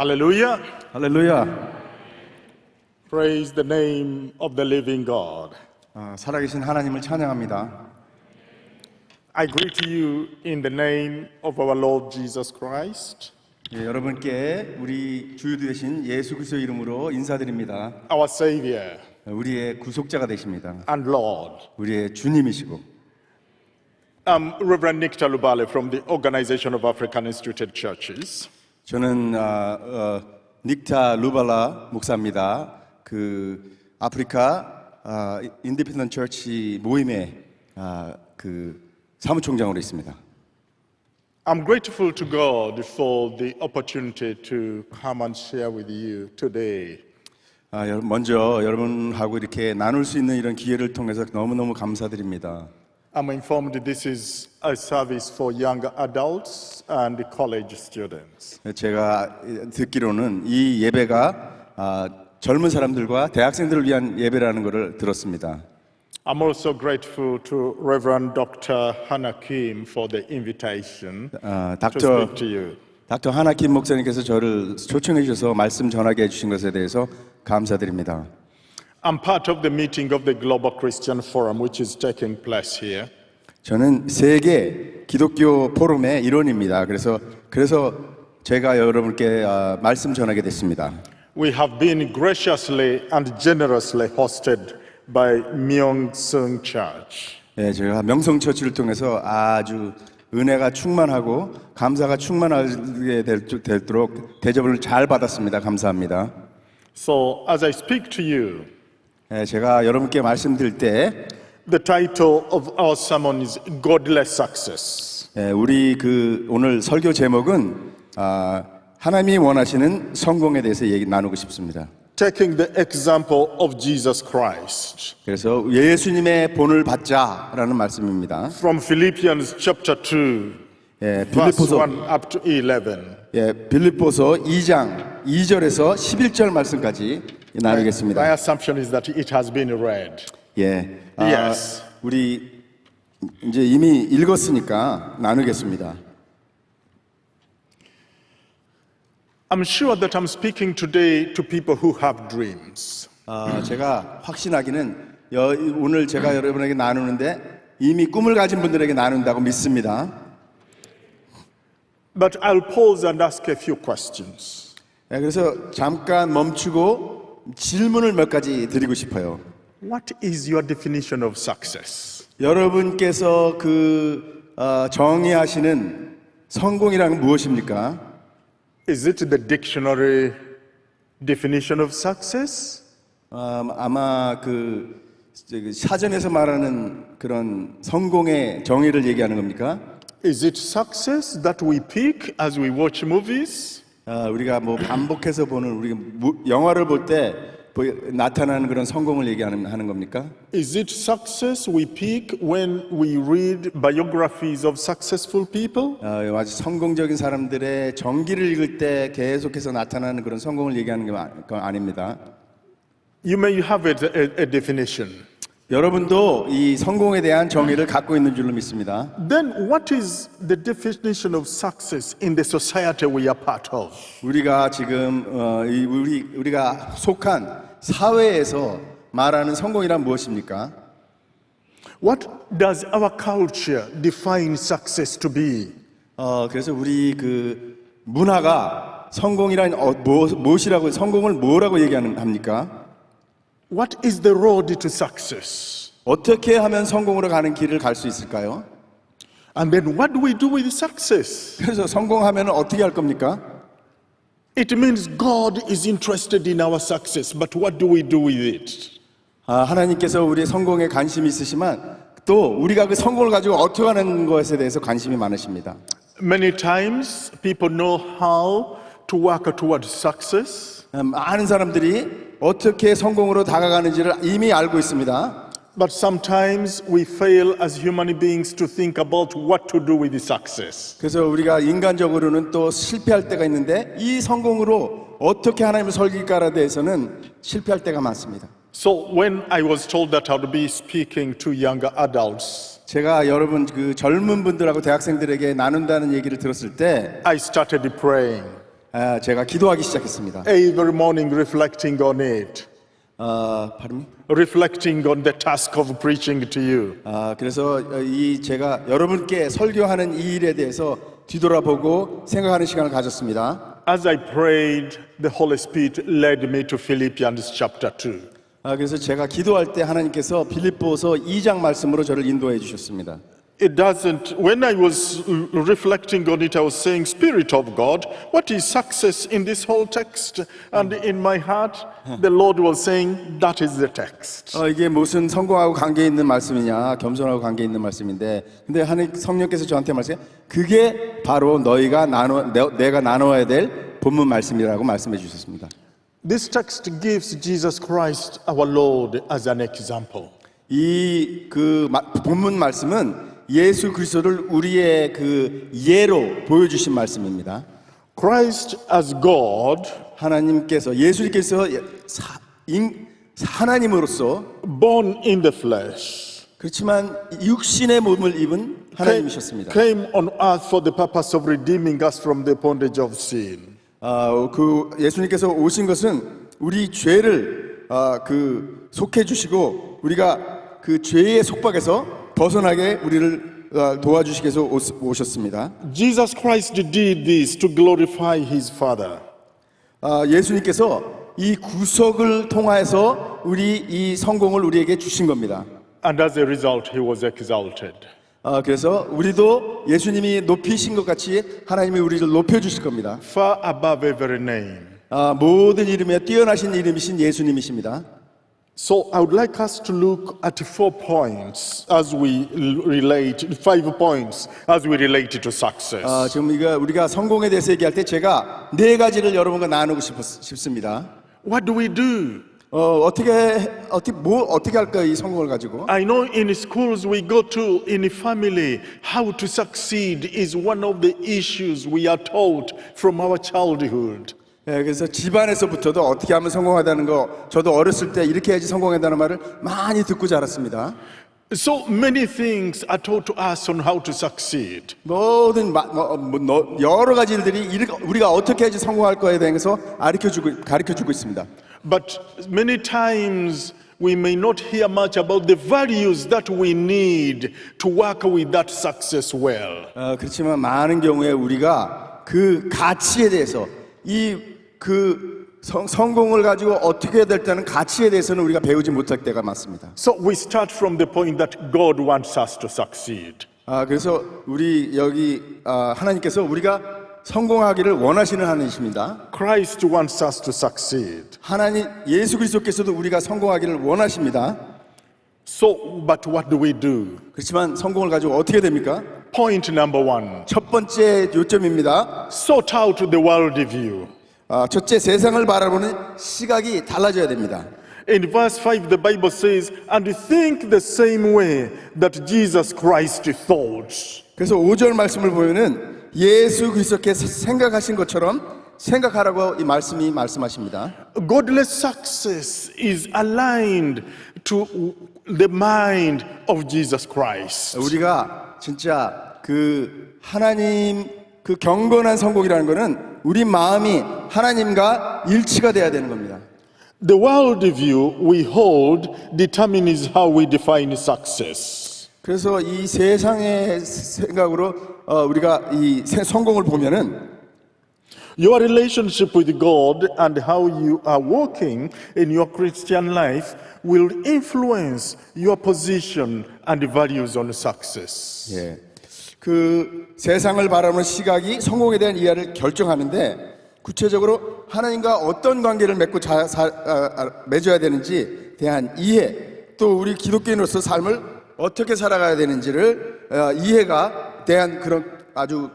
Hallelujah. 할렐루야. Praise the name of the living God. 살아계신 하나님을 찬양합니다. I greet you in the name of our Lord Jesus Christ, 예, 여러분께 우리 주 되신 예수 그리스도의 이름으로 인사드립니다. our Savior 우리의 구속자가 되십니다. and Lord. 우리의 주님이시고. I'm Reverend Nick Talubale from the Organization of African Instituted Churches. 저는 닉타 루발라 목사입니다. 그 아프리카 인디펜던트 처치 모임의 그 사무총장으로 있습니다. I'm grateful to God for the opportunity to come and share with you today. 먼저 여러분하고 이렇게 나눌 수 있는 이런 기회를 통해서 너무너무 감사드립니다. I'm informed this is a service for young adults and college students. 제가 듣기로는 이 예배가 젊은 사람들과 대학생들을 위한 예배라는 것을 들었습니다. I'm also grateful to Reverend Dr. Hannah Kim for the invitation to speak to you. 닥터 하나 김 목사님께서 저를 초청해 주셔서 말씀 전하게 해주신 것에 대해서 감사드립니다. I'm part of the meeting of the Global Christian Forum, which is taking place here. 저는 세계 기독교 포럼의 일원입니다. 그래서 제가 여러분께 말씀 전하게 됐습니다. We have been graciously and generously hosted by Myeong-seung Church. 네, 제가 명성처치를 통해서 아주 은혜가 충만하고 감사가 충만하게 되도록 대접을 잘 받았습니다. 감사합니다. So, as I speak to you, 네, 제가 여러분께 말씀드릴 때 the title of our sermon is Godless Success. 네, 우리 오늘 설교 제목은 하나님이 원하시는 성공에 대해서 얘기 나누고 싶습니다. Taking the example of Jesus Christ. 그래서 예수님의 본을 받자라는 말씀입니다. From Philippians chapter 2, 예, verse 1 up to 11. 예, 빌립보서 2장 2절에서 11절 말씀까지 My 나누겠습니다. assumption is that it has been read. 예, Yes. 우리 이제 이미 읽었으니까 나누겠습니다. I'm sure that I'm speaking today to people who have dreams. 제가 확신하기는 오늘 제가 여러분에게 나누는데 이미 꿈을 가진 분들에게 나눈다고 믿습니다. But I'll pause and ask a few questions. 예, 그래서 잠깐 멈추고 질문을 몇 가지 드리고 싶어요. What is your definition of success? 여러분께서 정의하시는 성공이란 무엇입니까? Is it the dictionary definition of success? 아마 사전에서 말하는 그런 성공의 정의를 얘기하는 겁니까? Is it success that we pick as we watch movies? 우리가 반복해서 보는 우리가 영화를 볼 때 나타나는 그런 성공을 얘기하는 겁니까? Is it success we pick when we read biographies of successful people? 아주 성공적인 사람들의 전기를 읽을 때 계속해서 나타나는 그런 성공을 얘기하는 게 아닙니다. You may have a definition. 여러분도 이 성공에 대한 정의를 갖고 있는 줄로 믿습니다. Then what is the definition of success in the society we are part of? 우리가 지금 우리가 속한 사회에서 말하는 성공이란 무엇입니까? What does our culture define success to be? 그래서 우리 문화가 성공이란 무엇이라고 성공을 뭐라고 합니까? What is the road to success? 어떻게 하면 성공으로 가는 길을 갈 수 있을까요? And then what do we do with success? 그래서 성공하면 어떻게 할 겁니까? It means God is interested in our success, but what do we do with it? 하나님께서 우리의 성공에 관심이 있으시지만 또 우리가 그 성공을 가지고 어떻게 하는 것에 대해서 관심이 많으십니다. Many times people know how to work toward success. 많은 사람들이 어떻게 성공으로 다가가는지를 이미 알고 있습니다. But sometimes we fail as human beings to think about what to do with the success. 그래서 우리가 인간적으로는 또 실패할 때가 있는데 이 성공으로 어떻게 하나님을 섬길까에 대해서는 실패할 때가 많습니다. So when I was told that I would be speaking to younger adults, 제가 여러분 젊은 분들하고 대학생들에게 나눈다는 얘기를 들었을 때 I started praying. 제가 기도하기 시작했습니다. Every morning reflecting on it. 발음이? Reflecting on the task of preaching to you. 그래서 제가 여러분께 설교하는 이 일에 대해서 뒤돌아보고 생각하는 시간을 가졌습니다. As I prayed, the Holy Spirit led me to Philippians chapter 2. 그래서 제가 기도할 때 하나님께서 빌립보서 2장 말씀으로 저를 인도해 주셨습니다. It doesn't, when I was reflecting on it, I was saying, Spirit of God, what is success in this whole text? And in my heart, the Lord was saying, that is the text. 이게 무슨 성공하고 관계 있는 말씀이냐, 겸손하고 관계 있는 말씀인데, 근데 하나님 성령께서 저한테 말씀해, 그게 바로 내가 나눠야 될 본문 말씀이라고 말씀해 주셨습니다. This text gives Jesus Christ, our Lord, as an example. 이 본문 말씀은 예수 그리스도를 우리의 그 예로 보여주신 말씀입니다. Christ as God, 하나님께서 예수님께서 하나님으로서 born in the flesh, 그렇지만 육신의 몸을 입은 하나님이셨습니다. came on earth for the purpose of redeeming us from the bondage of sin. 예수님께서 오신 것은 우리 죄를 속해 주시고 우리가 그 죄의 속박에서 벗어나게 우리를 도와주시기 위해서 오셨습니다. Jesus Christ did this to glorify His Father. 예수님께서 이 구속을 통하여서 이 성공을 우리에게 주신 겁니다. And as a result, He was exalted. 그래서 우리도 예수님이 높이신 것 같이 하나님이 우리를 높여주실 겁니다. Far above every name. 모든 이름에 뛰어나신 이름이신 예수님이십니다. So I would like us to look at 4 points as we relate, 5 points as we relate to success. 지금 우리가 성공에 대해서 얘기할 때 제가 4가지를 여러분과 나누고 싶습니다. What do we do? 어떻게 할까요, 이 성공을 가지고? I know in schools we go to, in family, how to succeed is one of the issues we are taught from our childhood. 그래서 집안에서부터도 어떻게 하면 성공하다는 거, 저도 어렸을 때 이렇게 해야지 성공한다는 말을 많이 듣고 자랐습니다. So many things are taught to us on how to succeed. 모든 여러 가지 일들이 우리가 어떻게 해야지 성공할 거에 대해서 가르쳐주고 있습니다. But many times we may not hear much about the values that we need to work with that success well. 그렇지만 많은 경우에 우리가 그 가치에 대해서 성공을 가지고 어떻게 해야 될다는 가치에 대해서는 우리가 배우지 못할 때가 많습니다. So we start from the point that God wants us to succeed. 그래서 우리 여기 하나님께서 우리가 성공하기를 원하시는 하나님이십니다. Christ wants us to succeed. 하나님 예수 그리스도께서도 우리가 성공하기를 원하십니다. So, but what do we do? 그렇지만 성공을 가지고 어떻게 됩니까? Point number 1. 첫 번째 요점입니다. Sort out the world view. 첫째, 세상을 바라보는 시각이 달라져야 됩니다. In verse 5, the Bible says, and think the same way that Jesus Christ thought. 그래서 5절 말씀을 보면은 예수 그리스도께서 생각하신 것처럼 생각하라고 이 말씀이 말씀하십니다. Godless success is aligned to the mind of Jesus Christ. 우리가 진짜 하나님 경건한 성공이라는 것은 우리 마음이 하나님과 일치가 돼야 되는 겁니다. The world view we hold determines how we define success. 그래서 이 세상의 생각으로 우리가 이 성공을 보면은 Your relationship with God and how you are walking in your Christian life will influence your position and values on success. 세상을 바라보는 시각이 성공에 대한 이해를 결정하는데 구체적으로 하나님과 어떤 관계를 맺어야 되는지 대한 이해, 또 우리 기독교인으로서 삶을 어떻게 살아가야 되는지를 이해가 대한 그런 아주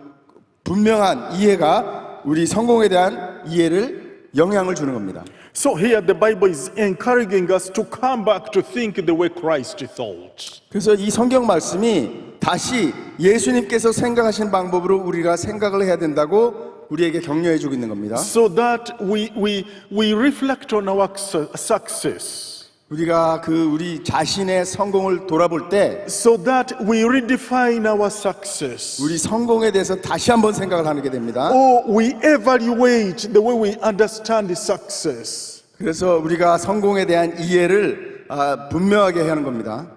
분명한 이해가 우리 성공에 대한 이해를 영향을 주는 겁니다. So here the Bible is encouraging us to come back to think the way Christ thought. 그래서 이 성경 말씀이 다시 예수님께서 생각하신 방법으로 우리가 생각을 해야 된다고 우리에게 격려해 주고 있는 겁니다. So that we reflect on our success. 우리가 우리 자신의 성공을 돌아볼 때 so that we redefine our success. 우리 성공에 대해서 다시 한번 생각을 하게 됩니다. Or we evaluate the way we understand success. 그래서 우리가 성공에 대한 이해를 분명하게 하는 겁니다.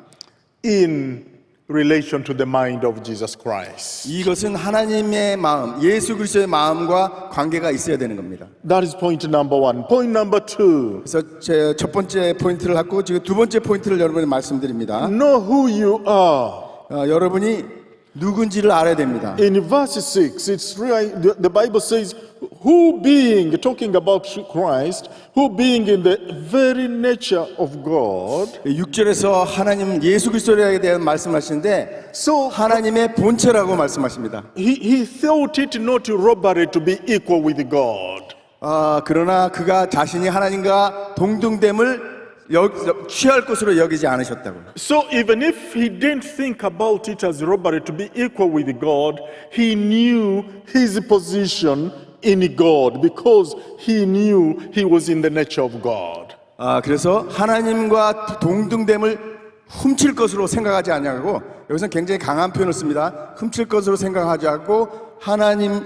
In relation to the mind of Jesus Christ. 이것은 하나님의 마음, 예수 그리스도의 마음과 관계가 있어야 되는 겁니다. That is point number one. Point number two. 그래서 제 첫 번째 포인트를 갖고 지금 두 번째 포인트를 여러분께 말씀드립니다. Know who you are. 여러분이 누군지를 알아야 됩니다. In verse 6, it's right, the Bible says, who being, talking about Christ, who being in the very nature of God. 6절에서 하나님 예수 그리스도에 대한 말씀하시는데 So 하나님의 본체라고 말씀하십니다. he thought it not robbery to be equal with God. 그러나 그가 자신이 하나님과 동등됨을 취할 것으로 여기지 않으셨다고. So even if he didn't think about it as robbery to be equal with God, he knew his position in God because he knew he was in the nature of God. 그래서 하나님과 동등됨을 훔칠 것으로 생각하지 않냐고 여기서 굉장히 강한 표현을 씁니다. 훔칠 것으로 생각하지 않고 하나님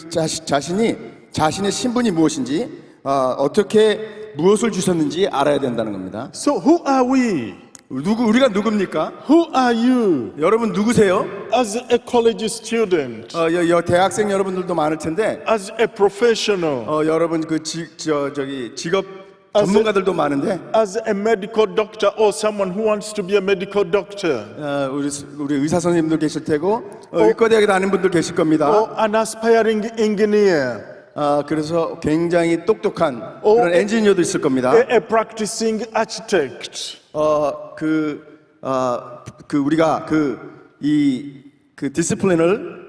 자신이 자신의 신분이 무엇인지 어떻게 무엇을 주셨는지 알아야 된다는 겁니다. So who are we? 우리가 누굽니까? Who are you? 여러분 누구세요? As a college student, 대학생 여러분들도 많을 텐데 as a professional, 여러분 직업 전문가들도 많은데 as a medical doctor or someone who wants to be a medical doctor, 우리 의사 선생님도 계실 테고 의과대학에 다니는 분들 계실 겁니다. or an aspiring engineer, 그래서 굉장히 똑똑한 그런 엔지니어도 있을 겁니다. a practicing architect. 우리가 디스플린을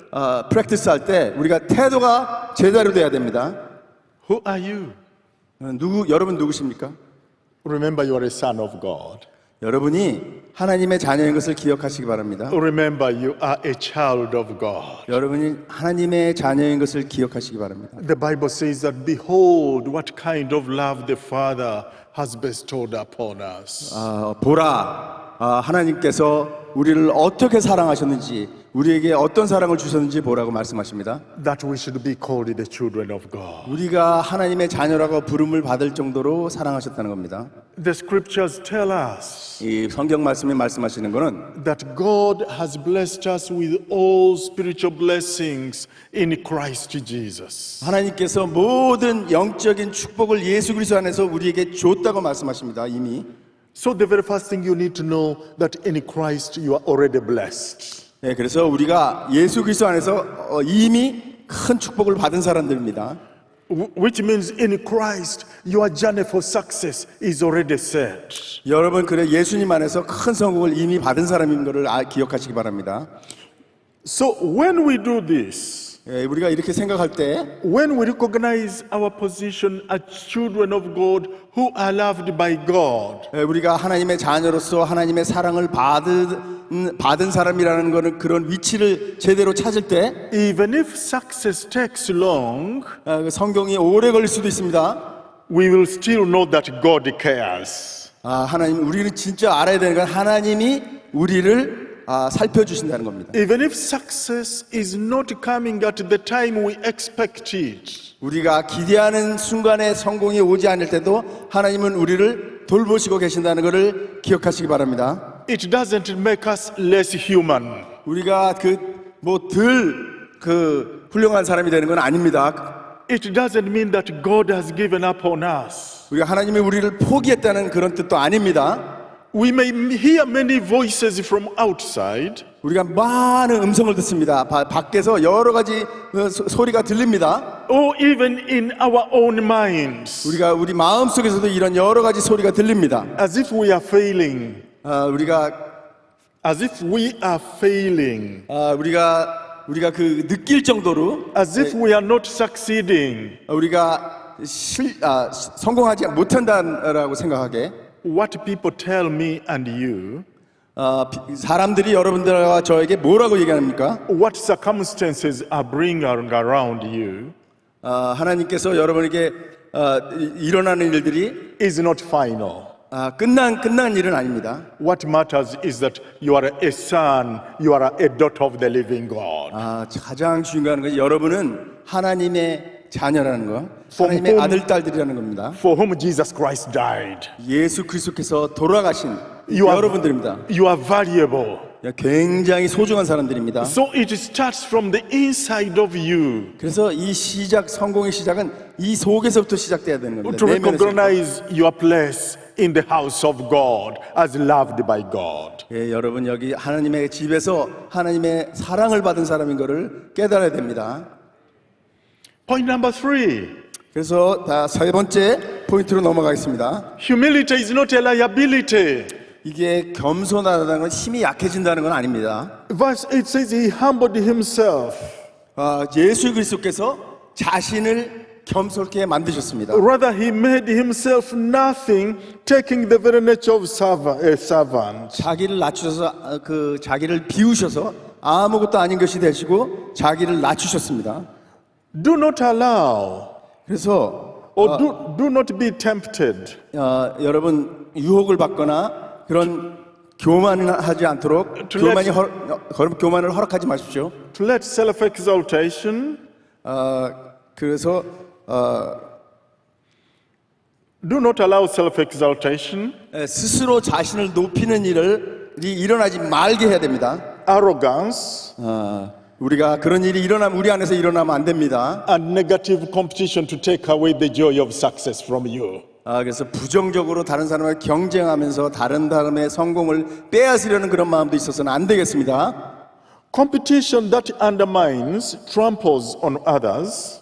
프랙티스 할 때 우리가 태도가 제대로 돼야 됩니다. Who are you? 여러분 누구십니까? Remember you are a son of God. 여러분이 하나님의 자녀인 것을 기억하시기 바랍니다. Remember you are a child of God. 여러분이 하나님의 자녀인 것을 기억하시기 바랍니다. The Bible says that behold what kind of love the Father has bestowed upon us. 보라, 하나님께서 우리를 어떻게 사랑하셨는지, 우리에게 어떤 사랑을 주셨는지 보라고 말씀하십니다. That we should be called the children of God. 우리가 하나님의 자녀라고 부름을 받을 정도로 사랑하셨다는 겁니다. The scriptures tell us 이 성경 말씀이 말씀하시는 것은 that God has blessed us with all spiritual blessings in Christ Jesus. 하나님께서 모든 영적인 축복을 예수 그리스도 안에서 우리에게 줬다고 말씀하십니다. 이미. So the very first thing you need to know that in Christ you are already blessed. 네, 그래서 우리가 예수 그리스도 안에서 이미 큰 축복을 받은 사람들입니다. Which means in Christ your journey for success is already set. 여러분 그래 예수님 안에서 큰 성공을 이미 받은 사람인 것을 기억하시기 바랍니다. So when we do this, 우리가 이렇게 생각할 때 when we recognize our position as children of God who are loved by God, 우리가 하나님의 자녀로서 하나님의 사랑을 받은 사람이라는 거는 그런 위치를 제대로 찾을 때 even if success takes long, 성공이 오래 걸릴 수도 있습니다. we will still know that God cares. 하나님 우리는 진짜 알아야 되는 건 하나님이 우리를 살펴주신다는 겁니다. Even if success is not coming at the time we expect it, 우리가 기대하는 순간에 성공이 오지 않을 때도 하나님은 우리를 돌보시고 계신다는 것을 기억하시기 바랍니다. it doesn't make us less human. 우리가 훌륭한 사람이 되는 건 아닙니다. It doesn't mean that God has given up on us. 우리가 하나님이 우리를 포기했다는 그런 뜻도 아닙니다. We may hear many voices from outside. 우리가 많은 음성을 듣습니다. 밖에서 여러 가지 소리가 들립니다. Or even in our own minds. 우리 마음 속에서도 이런 여러 가지 소리가 들립니다. As if we are failing. as if we are failing. 우리가 느낄 정도로 as if we are not succeeding. 우리가 성공하지 못한다라고 생각하게. What people tell me and you. 사람들이 여러분들과 저에게 뭐라고 얘기합니까? What circumstances are bringing around you. 하나님께서 여러분에게 일어나는 일들이 is not final. 끝난 일은 아닙니다. What matters is that you are a son, you are a daughter of the living God. 가장 중요한 것은 여러분은 하나님의 자녀라는 거, 하나님의 아들, 딸들이라는 겁니다. For whom Jesus Christ died. 예수 그리스도께서 돌아가신 You are- 여러분들입니다. You are valuable. 굉장히 소중한 사람들입니다. So it starts from the inside of you. 그래서 이 성공의 시작은 이 속에서부터 시작돼야 되는 겁니다. To 내면에서부터. recognize your place in the house of God as loved by God. 여러분 여기 하나님의 집에서 하나님의 사랑을 받은 사람인 것을 깨달아야 됩니다. Point number 3. 그래서 세 번째 포인트로 넘어가겠습니다. Humility is not a liability. 이게 겸손하다는 건 힘이 약해진다는 건 아닙니다. Verse 8 says he humbled himself. 예수 그리스도께서 자신을 겸손케 만드셨습니다. Rather, he made himself nothing, taking the very nature of a servant. 자기를 낮추셔서 자기를 비우셔서 아무것도 아닌 것이 되시고 자기를 낮추셨습니다. Do not allow 그래서 or do not be tempted 여러분 유혹을 받거나 그런 교만을 하지 않도록 교만을 허락하지 마십시오. to let self-exaltation, 그래서 do not allow self-exaltation, 스스로 자신을 높이는 일이 일어나지 말게 해야 됩니다. arrogance, 우리가 그런 일이 우리 안에서 일어나면 안 됩니다. and negative competition to take away the joy of success from you. 그래서 부정적으로 다른 사람과 경쟁하면서 다른 사람의 성공을 빼앗으려는 그런 마음도 있어서는 안 되겠습니다. Competition that undermines, tramples on others,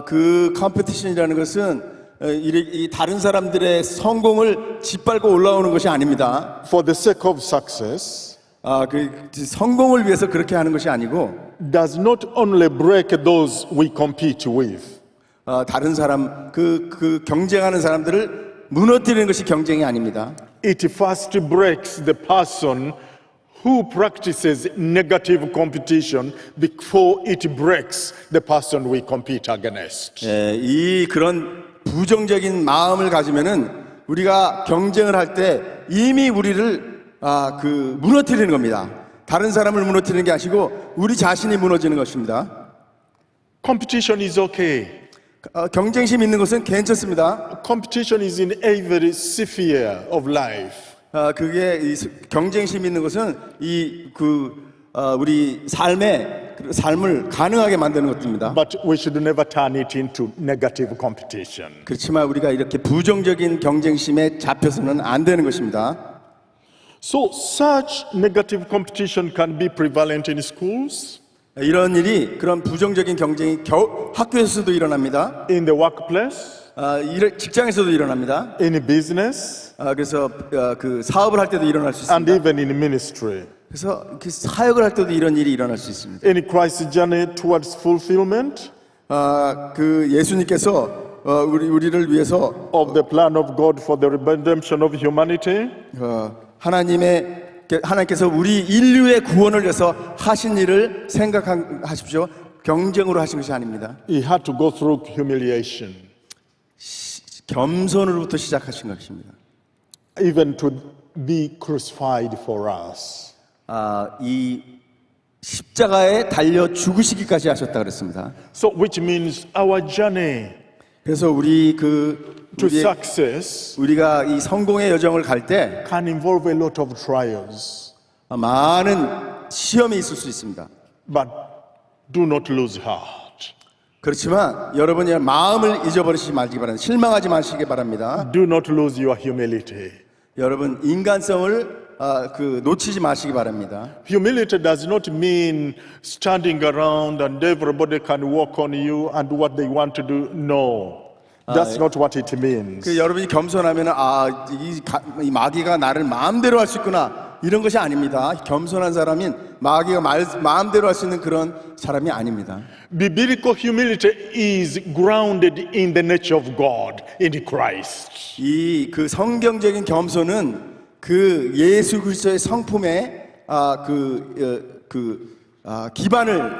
그 컴피티션이라는 것은 이 다른 사람들의 성공을 짓밟고 올라오는 것이 아닙니다. for the sake of success, 그 성공을 위해서 그렇게 하는 것이 아니고 does not only break those we compete with, 다른 사람 그 경쟁하는 사람들을 무너뜨리는 것이 경쟁이 아닙니다. it first breaks the person who practices negative competition before it breaks the person we compete against. 이 그런 부정적인 마음을 가지면은 우리가 경쟁을 할 때 이미 우리를 무너뜨리는 겁니다. 다른 사람을 무너뜨리는 게 아니고 우리 자신이 무너지는 것입니다. Competition is okay. 경쟁심 있는 것은 괜찮습니다. Competition is in every sphere of life. 그게 경쟁심 있는 것은 우리 삶을 가능하게 만드는 것입니다. But we should never turn it into negative competition. 그렇지만 우리가 이렇게 부정적인 경쟁심에 잡혀서는 안 되는 것입니다. So such negative competition can be prevalent in schools, 이런 일이 그런 부정적인 경쟁이 학교에서도 일어납니다. in the workplace, 직장에서도 일어납니다. in business, 그래서 그 사업을 할 때도 일어날 수 and 있습니다. even in ministry. 그래서 그 사역을 할 때도 이런 일이 일어날 수 있습니다. In Christ's journey towards fulfillment 그 예수님께서 우리를 위해서 of the plan of God for the redemption of humanity, 하나님께서 우리 인류의 구원을 위해서 하신 일을 생각하십시오. 경쟁으로 하신 것이 아닙니다. he had to go through humiliation, 겸손으로부터 시작하신 것입니다. even to be crucified for us. 이 십자가에 달려 죽으시기까지 하셨다 그랬습니다. So which means our journey 그래서 우리 to success 우리가 이 성공의 여정을 갈 때 can involve a lot of trials. 많은 시험이 있을 수 있습니다. But do not lose heart. 그렇지만 여러분이 마음을 잊어버리지 말기 바랍니다. 실망하지 마시기 바랍니다. Do not lose your humility. 여러분 인간성을 놓치지 마시기 바랍니다. Humility does not mean standing around and everybody can walk on you and do what they want to do. No. That's not what it means. 여러분이 겸손하면 이 마귀가 나를 마음대로 할 수 있구나 이런 것이 아닙니다. 겸손한 사람인 마귀가 마음대로 할 수 있는 그런 사람이 아닙니다. Biblical humility is grounded in the nature of God in Christ. 그 성경적인 겸손은 그 예수 그리스도의 성품에 기반을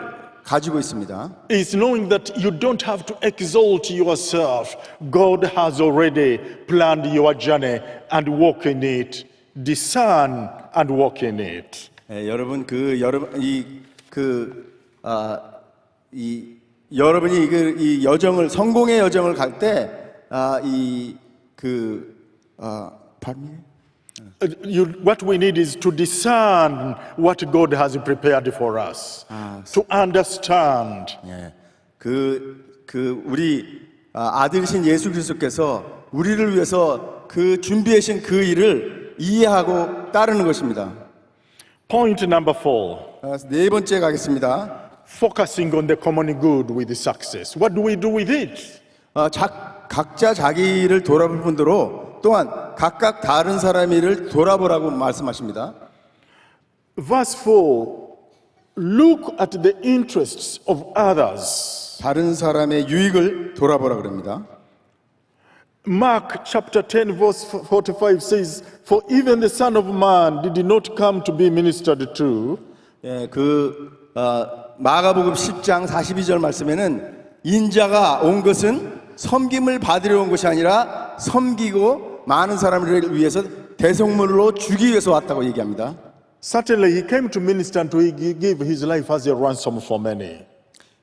가지고 있습니다. is knowing that you don't have to exalt yourself. God has already planned your journey and walk in it. Discern and walk in it. 여러분 여러분이 이 여정을 성공의 여정을 갈 때 What we need is to discern what God has prepared for us. To understand. 우리 아들이신 예수 그리스도께서 우리를 위해서 그 준비하신 그 일을 이해하고 따르는 것입니다. Point number 4. 네 번째 가겠습니다. Focusing on the common good with success. What do we do with it? 각자 자기를 돌아볼 뿐더러 또한 각각 다른 사람의 일을 돌아보라고 말씀하십니다. Verse 4. Look at the interests of others. 다른 사람의 유익을 돌아보라 그럽니다. Mark chapter 10 verse 45 says, For even the Son of Man did not come to be ministered to. 마가복음 10장 42절 말씀에는 인자가 온 것은 섬김을 받으려 온 것이 아니라 섬기고 많은 사람을 위해서 대속물로 주기 위해서 왔다고 얘기합니다. Certainly he came to minister and to give his life as a ransom for many.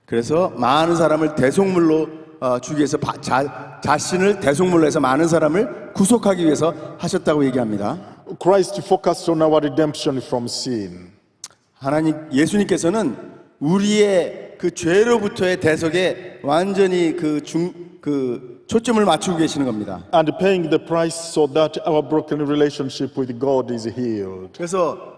그래서 많은 사람을 대속물로 주기 위해서 자신을 대속물로 해서 많은 사람을 구속하기 위해서 하셨다고 얘기합니다. Christ focused on our redemption from sin. 예수님께서는 우리의 그 죄로부터의 대속에 완전히 초점을 맞추고 계시는 겁니다. And paying the price so that our broken relationship with God is healed. 그래서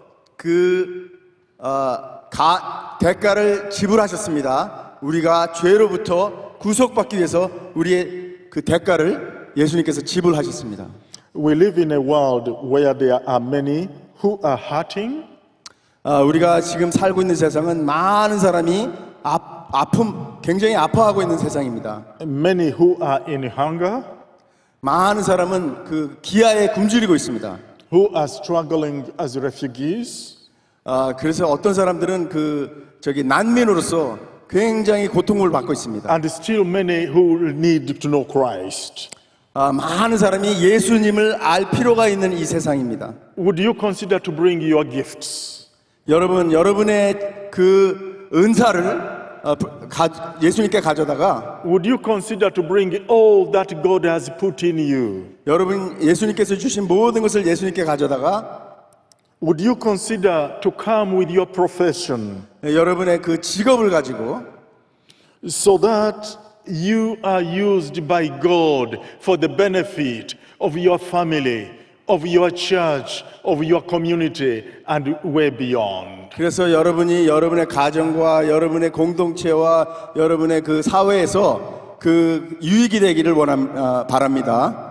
대가를 지불하셨습니다. 우리가 죄로부터 구속받기 위해서 우리의 그 대가를 예수님께서 지불하셨습니다. We live in a world where there are many who are hurting. 우리가 지금 살고 있는 세상은 많은 사람이 굉장히 아파하고 있는 세상입니다. Many who are in hunger. 많은 사람은 그 기아에 굶주리고 있습니다. Who are struggling as refugees. 그래서 어떤 사람들은 난민으로서 굉장히 고통을 받고 있습니다. And still many who need to know Christ. 많은 사람이 예수님을 알 필요가 있는 이 세상입니다. Would you consider to bring your gifts? 여러분의 그 은사를 예수님께 가져다가 Would you consider to bring all that God has put in you? 여러분 예수님께서 주신 모든 것을 예수님께 가져다가 Would you consider to come with your profession? 여러분의 그 직업을 가지고 So that you are used by God for the benefit of your family, of your church, of your community, and way beyond. 그래서 여러분이 여러분의 가정과 여러분의 공동체와 여러분의 그 사회에서 그 유익이 되기를 바랍니다.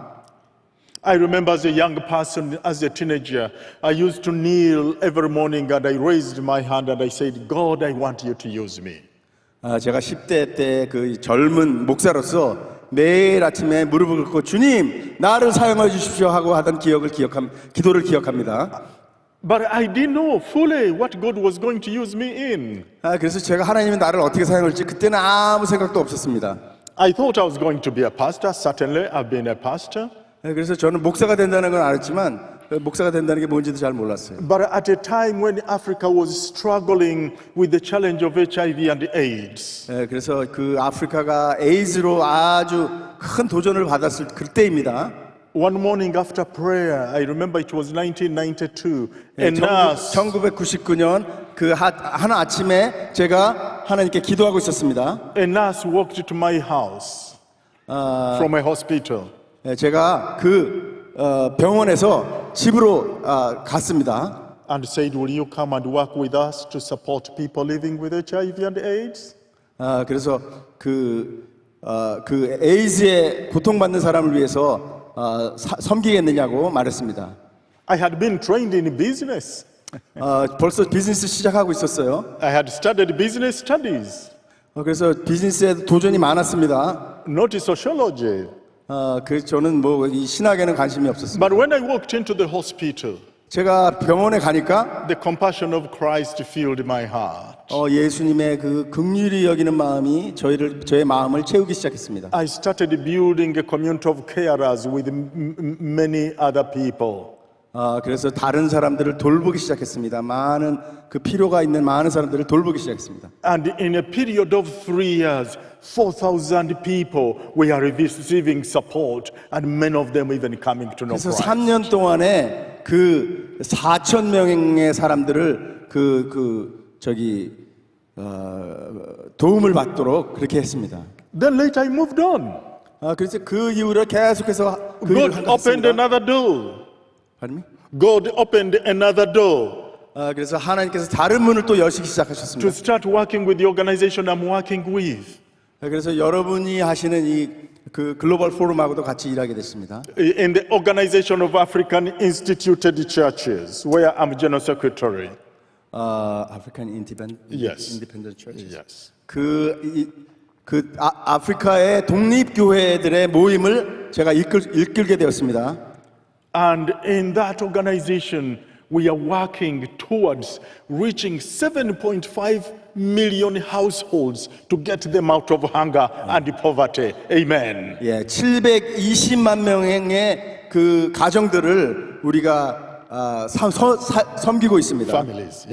I remember as a young person, as a teenager, I used to kneel every morning and I raised my hand and I said, God, I want you to use me. 제가 10대 때 그 젊은 목사로서 매일 아침에 무릎을 꿇고 주님 나를 사용해 주십시오 하고 하던 기도를 기억합니다. But I didn't know fully what God was going to use me in. 그래서 제가 하나님이 나를 어떻게 사용할지 그때는 아무 생각도 없었습니다. I thought I was going to be a pastor. Certainly, I've been a pastor. 그래서 저는 목사가 된다는 건 알았지만 목사가 된다는 게 뭔지도 잘 몰랐어요. But at a time when Africa was struggling with the challenge of HIV and AIDS, 그래서 그 아프리카가 에이즈로 아주 큰 도전을 받았을 그때입니다. one morning after prayer, I remember it was 1992, a nurse 1999년 그 한 아침에 제가 하나님께 기도하고 있었습니다. A nurse walked to my house from a hospital. 제가 그 병원에서 집으로 갔습니다. And said, will you come and work with us to support people living with HIV and AIDS? 그래서 그 에이즈에 고통받는 사람을 위해서 섬기겠느냐고 말했습니다. I had been trained in business. 벌써 비즈니스 시작하고 있었어요. I had studied business studies, 그래서 비즈니스에 도전이 많았습니다. not sociology. 저는 이 신학에는 관심이 없었습니다. But when I walked into the hospital, 제가 병원에 가니까 the compassion of Christ filled my heart. 예수님의 그 긍휼히 여기는 마음이 저의 마음을 채우기 시작했습니다. I started building a community of carers with many other people. 그래서 다른 사람들을 돌보기 시작했습니다. 많은 그 필요가 있는 많은 사람들을 돌보기 시작했습니다. And in a period of 3 years, 4,000 people were receiving support, and many of them even coming to know 그래서 Christ. 3년 동안에 그 4천 명의 사람들을 도움을 받도록 그렇게 했습니다. Then later I moved on. 그래서 그 이후로 계속해서 그 God 일을 opened 했습니다. another door. Pardon me? God opened another door 그래서 하나님께서 다른 문을 또 여시기 to 시작하셨습니다. start working with the organization I'm working with. 그래서 여러분이 하시는 이 그 글로벌 포럼하고도 같이 일하게 됐습니다. In the Organization of African Instituted Churches, where I'm General Secretary. African Independent Yes. Churches. Yes. 아프리카의 독립교회들의 모임을 제가 이끌게 되었습니다. And in that organization, we are working towards reaching 7.5 million households to get them out of hunger and poverty. Amen. 720만 명의 그 가정들을 우리가 섬기고 있습니다. Families.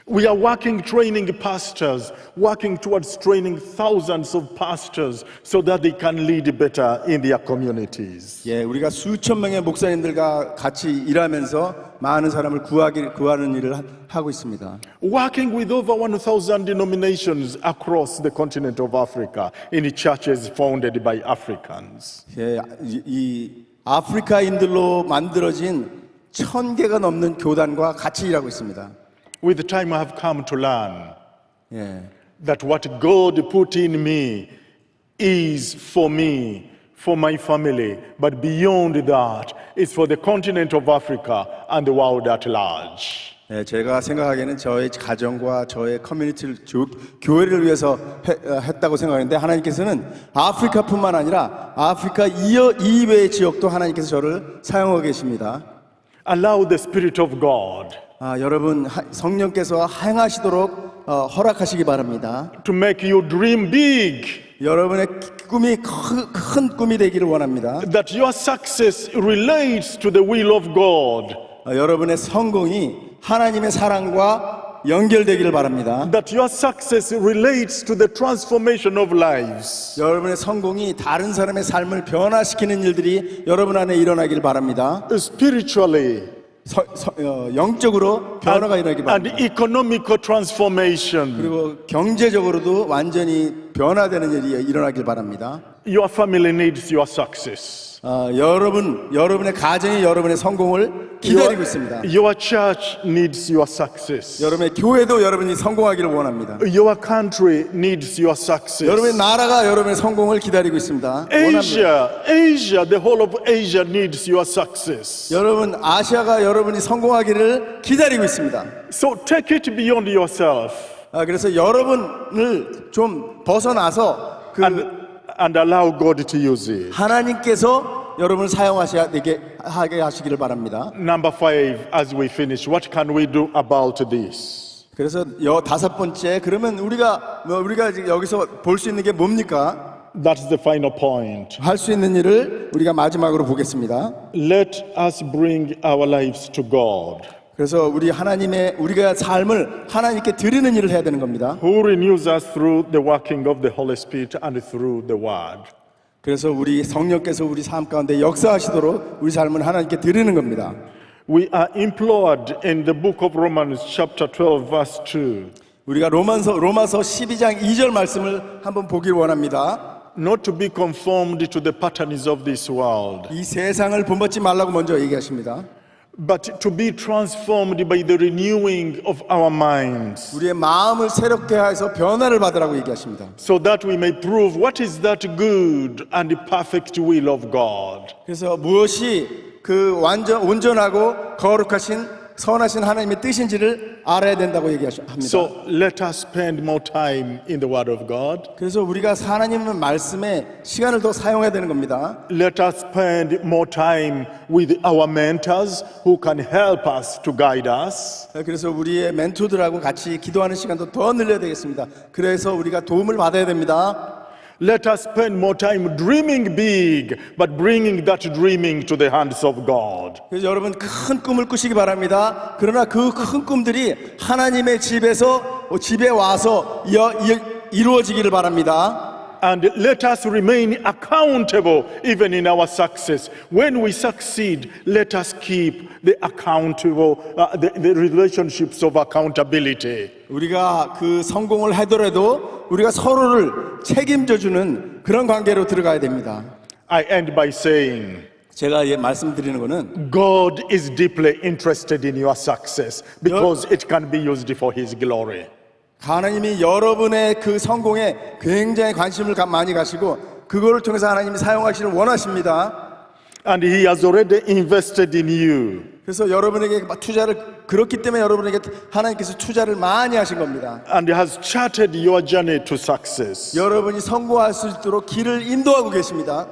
We are working, training pastors, working towards training thousands of pastors so that they can lead better in their communities. 우리가 수천 명의 목사님들과 같이 일하면서 많은 사람을 구하는 일을 하고 있습니다. Working with over 1,000 denominations across the continent of Africa in the churches founded by Africans. 이 아프리카인들로 만들어진 1,000개가 넘는 교단과 같이 일하고 있습니다. With time I have come to learn that what God put in me is for me, for my family, but beyond that, it's for the continent of Africa and the world at large. 제가 생각하기에는 저의 가정과 저의 커뮤니티를 교회를 위해서 했다고 생각하는데 하나님께서는 아프리카뿐만 아니라 아프리카 이외의 지역도 하나님께서 저를 사용하고 계십니다. Allow the Spirit of God 여러분 성령께서 행하시도록 허락하시기 바랍니다. to make your dream big. 여러분의 꿈이 큰 꿈이 되기를 원합니다. That your success relates to the will of God. 여러분의 성공이 하나님의 사랑과 연결되기를 바랍니다. That your success relates to the transformation of lives. 여러분의 성공이 다른 사람의 삶을 변화시키는 일들이 여러분 안에 일어나기를 바랍니다. Spiritually. 영적으로 변화가 일어나기 바랍니다. And economical transformation. 그리고 경제적으로도 완전히 변화되는 일이 일어나길 바랍니다. Your family needs your success. 여러분의 가정이 여러분의 성공을 기다리고 있습니다. Your church needs your success. 여러분의 교회도 여러분이 성공하기를 원합니다. Your country needs your success. 여러분의 나라가 여러분의 성공을 기다리고 있습니다. Asia, the whole of Asia needs your success. 여러분 아시아가 여러분이 성공하기를 기다리고 있습니다. So take it beyond yourself. 그래서 여러분을 좀 벗어나서 and allow God to use it. 하나님께서 여러분을 하게 하시기를 바랍니다. Number 5, as we finish, what can we do about this? 그래서 5번째, 그러면 우리가 여기서 볼 수 있는 게 뭡니까? That's the final point. 할 수 있는 일을 우리가 마지막으로 보겠습니다. Let us bring our lives to God. 그래서 우리가 삶을 하나님께 드리는 일을 해야 되는 겁니다. Who renews us through the working of the Holy Spirit and through the Word. 그래서 우리 성령께서 우리 삶 가운데 역사하시도록 우리 삶을 하나님께 드리는 겁니다. We are implored in the book of Romans chapter 12 verse 2. 우리가 로마서 12장 2절 말씀을 한번 보길 원합니다. Not to be conformed to the patterns of this world, 이 세상을 본받지 말라고 먼저 얘기하십니다. but to be transformed by the renewing of our minds, 우리의 마음을 새롭게 해서 변화를 받으라고 얘기하십니다. so that we may prove what is that good and perfect will of God. 그래서 무엇이 그 온전하고 거룩하신 선하신 하나님의 뜻인지를 알아야 된다고 얘기합니다. So let us spend more time in the Word of God. 그래서 우리가 하나님의 말씀에 시간을 더 사용해야 되는 겁니다. Let us spend more time with our mentors who can help us to guide us. 그래서 우리의 멘토들하고 같이 기도하는 시간도 더 늘려야 되겠습니다. 그래서 우리가 도움을 받아야 됩니다. Let us spend more time dreaming big, but bringing that dreaming to the hands of God. 그래서 여러분 큰 꿈을 꾸시기 바랍니다. 그러나 그 큰 꿈들이 하나님의 집에 와서 이루어지기를 바랍니다. And let us remain accountable even in our success. When we succeed, let us keep the the relationships of accountability. 우리가 그 성공을 하더라도 우리가 서로를 책임져주는 그런 관계로 들어가야 됩니다. I end by saying, 제가 말씀드리는 거는 God is deeply interested in your success because it can be used for His glory. 하나님이 여러분의 그 성공에 굉장히 관심을 많이 가시고 그거를 통해서 하나님이 사용하시를 원하십니다. And He has already invested in you. 그래서 여러분에게 투자를 그렇기 때문에 여러분에게 하나님께서 투자를 많이 하신 겁니다. And has charted your journey to success. 여러분이 성공할 수 있도록 길을 인도하고 계십니다.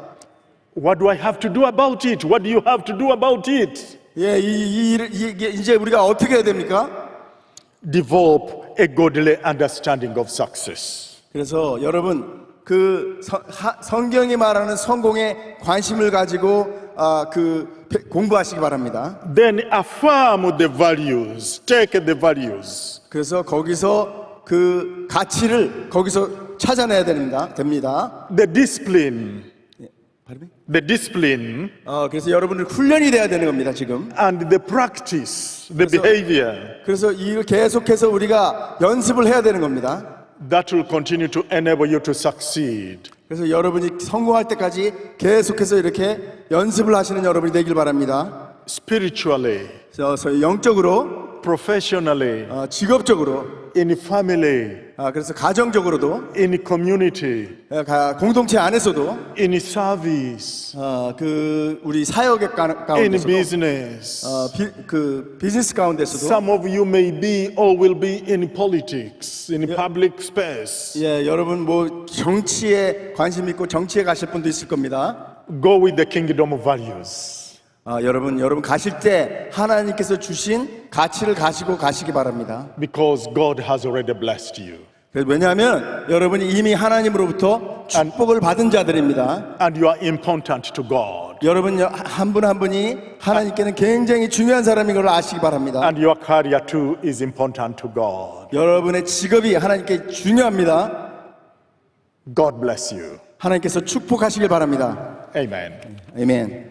What do I have to do about it? What do you have to do about it? 예, 이게 이제 우리가 어떻게 해야 됩니까? Develop a godly understanding of success. 그래서 여러분 그 성경이 말하는 성공에 관심을 가지고 공부하시기 바랍니다. Then affirm the values. Take the values. 그래서 거기서 그 가치를 거기서 찾아내야 됩니다. The discipline. 발음이? The discipline 그래서 여러분은 훈련이 돼야 되는 겁니다. 지금. and the practice, the behavior 그래서 이걸 계속해서 우리가 연습을 해야 되는 겁니다. that will continue to enable you to succeed. 그래서 여러분이 성공할 때까지 계속해서 이렇게 연습을 하시는 여러분이 되길 바랍니다. Spiritually, 그래서 영적으로, professionally, 직업적으로, in family, 그래서 가정적으로도, in community, 공동체 안에서도, in service, 그 우리 사역의 in 가운데서도, business. 그 비즈니스 가운데서도, Some of you may be or will be in politics, in public space. 예, 여러분 뭐 정치에 관심 있고 정치에 가실 분도 있을 겁니다. Go with the kingdom values. 여러분 가실 때 하나님께서 주신 가치를 가지고 가시기 바랍니다. Because God has already blessed you. 왜냐하면 여러분이 이미 하나님으로부터 축복을 받은 자들입니다. And you are important to God. 여러분 한 분 한 분이 하나님께는 굉장히 중요한 사람인 걸 아시기 바랍니다. And your career too is important to God. 여러분의 직업이 하나님께 중요합니다. God bless you. 하나님께서 축복하시길 바랍니다. Amen. 아멘.